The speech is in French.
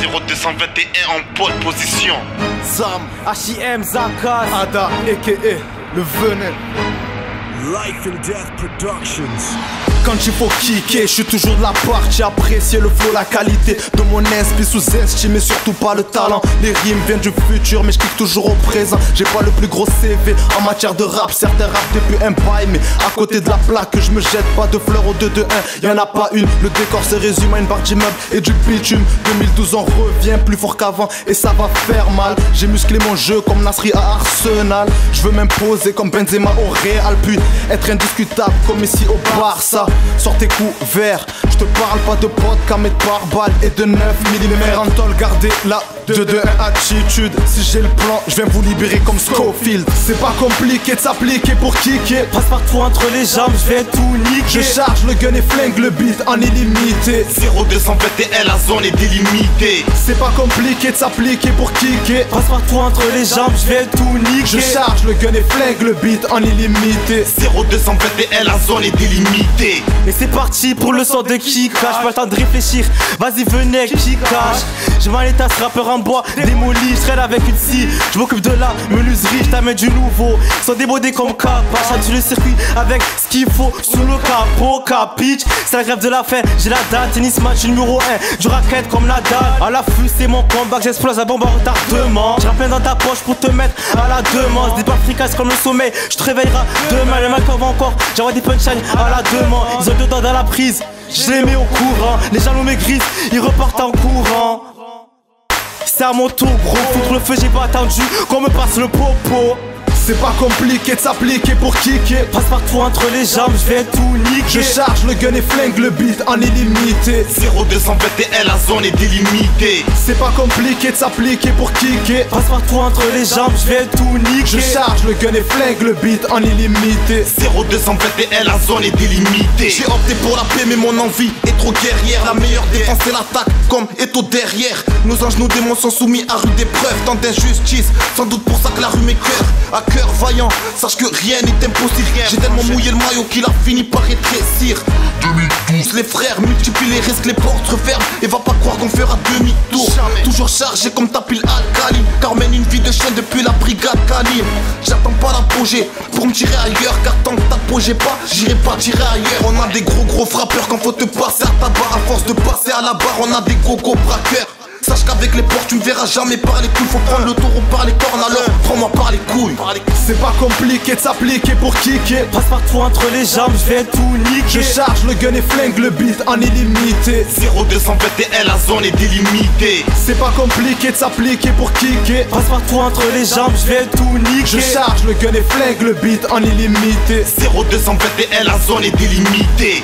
0221 en pole position. Sam, H.I.M. Zakas, Ada, a.k.a. le venin. Life and Death Productions. Quand il faut kicker, je suis toujours de la partie. Apprécier le flow, la qualité de mon esprit sous-estimé, surtout pas le talent. Les rimes viennent du futur, mais je kick toujours au présent. J'ai pas le plus gros CV en matière de rap. Certains rappent depuis un bail, mais à côté de la plaque, je me jette pas de fleurs au 2-2-1. Y'en a pas une, le décor se résume à une barre d'immeuble et du bitume. 2012 on revient plus fort qu'avant et ça va faire mal. J'ai musclé mon jeu comme Nasri à Arsenal. Je veux m'imposer comme Benzema au Real, puis être indiscutable comme ici au Barça. Sortez couverts, je te parle pas de vodka mais de pare-balles et de 9 mm. Antol, gardez la 2-2-1 attitude. Si j'ai le plan, je viens vous libérer comme Scofield. C'est pas compliqué de s'appliquer pour kicker. passe partout entre les jambes, je vais tout niquer. Je charge le gun et flingue le beat en illimité. 0221 la zone est délimitée. C'est pas compliqué de s'appliquer pour kicker. Passe partout entre les jambes, je vais tout niquer. Je charge le gun et flingue le beat en illimité. 0221 la zone est délimitée. Et c'est parti pour le son de kickage. Pas le temps de réfléchir, vas-y venez kickage. Je m'en état ce rappeur en bois démoli. Je traîne avec une scie, je m'occupe de la menuiserie. Je t'amène du nouveau, sans démodés comme Kappa. J'adore le circuit avec ce qu'il faut sous le capot, capitch. C'est la grève de la faim, j'ai la date. Tennis match numéro 1, du racket comme Nadal. À l'affût c'est mon combat, j'explose la bombe en retardement. Je rappelle dans ta poche pour te mettre à la demande. Des pas efficaces comme le sommeil, je te réveillerai demain. Le mal va encore, j'envoie des punchlines à la demande. Ils ont dedans dans la prise, je les mets au courant. Les jaloux maigrissent, ils repartent en courant. C'est à mon tour gros, foutre le feu j'ai pas attendu qu'on me passe le popo. C'est pas compliqué de s'appliquer pour kicker. Passe partout entre les jambes, je vais tout niquer. Je charge le gun et flingue le beat en illimité. 0221 la zone est délimitée. C'est pas compliqué de s'appliquer pour kicker. Passe partout entre les jambes, je vais tout niquer. Je charge le gun et flingue le beat en illimité. 0221 la zone est délimitée. J'ai opté pour la paix mais mon envie est trop guerrière. La meilleure défense c'est l'attaque comme Eto derrière. Nos anges, nos démons sont soumis à rude épreuve. Tant d'injustice, sans doute pour ça que la rue m'écoeure. À cœur vaillant, sache que rien n'est impossible. J'ai tellement mouillé le maillot qu'il a fini par rétrécir. 2012, les frères multiplient les risques, les portes referment. Et va pas croire qu'on fera demi-tour. Toujours chargé comme ta pile alcaline, car mène une vie de chien depuis la brigade Kalim. J'attends pas l'apogée pour me tirer ailleurs, car tant que t'apogées pas, j'irai pas tirer ailleurs. On a des gros frappeurs quand faut te passer à tabac. À force de passer à la barre, on a des gros braqueurs. Sache qu'avec les portes tu me verras jamais par les couilles. Faut prendre le taureau par les cornes, alors prends-moi par les couilles. C'est pas compliqué de s'appliquer pour kicker. Passe partout entre les jambes, je vais tout niquer. Je charge le gun et flingue le beat en illimité. 0221 la zone est délimitée. C'est pas compliqué de s'appliquer pour kicker. Passe partout entre les jambes, je vais tout niquer. Je charge le gun et flingue le beat en illimité. 0221 la zone est délimitée.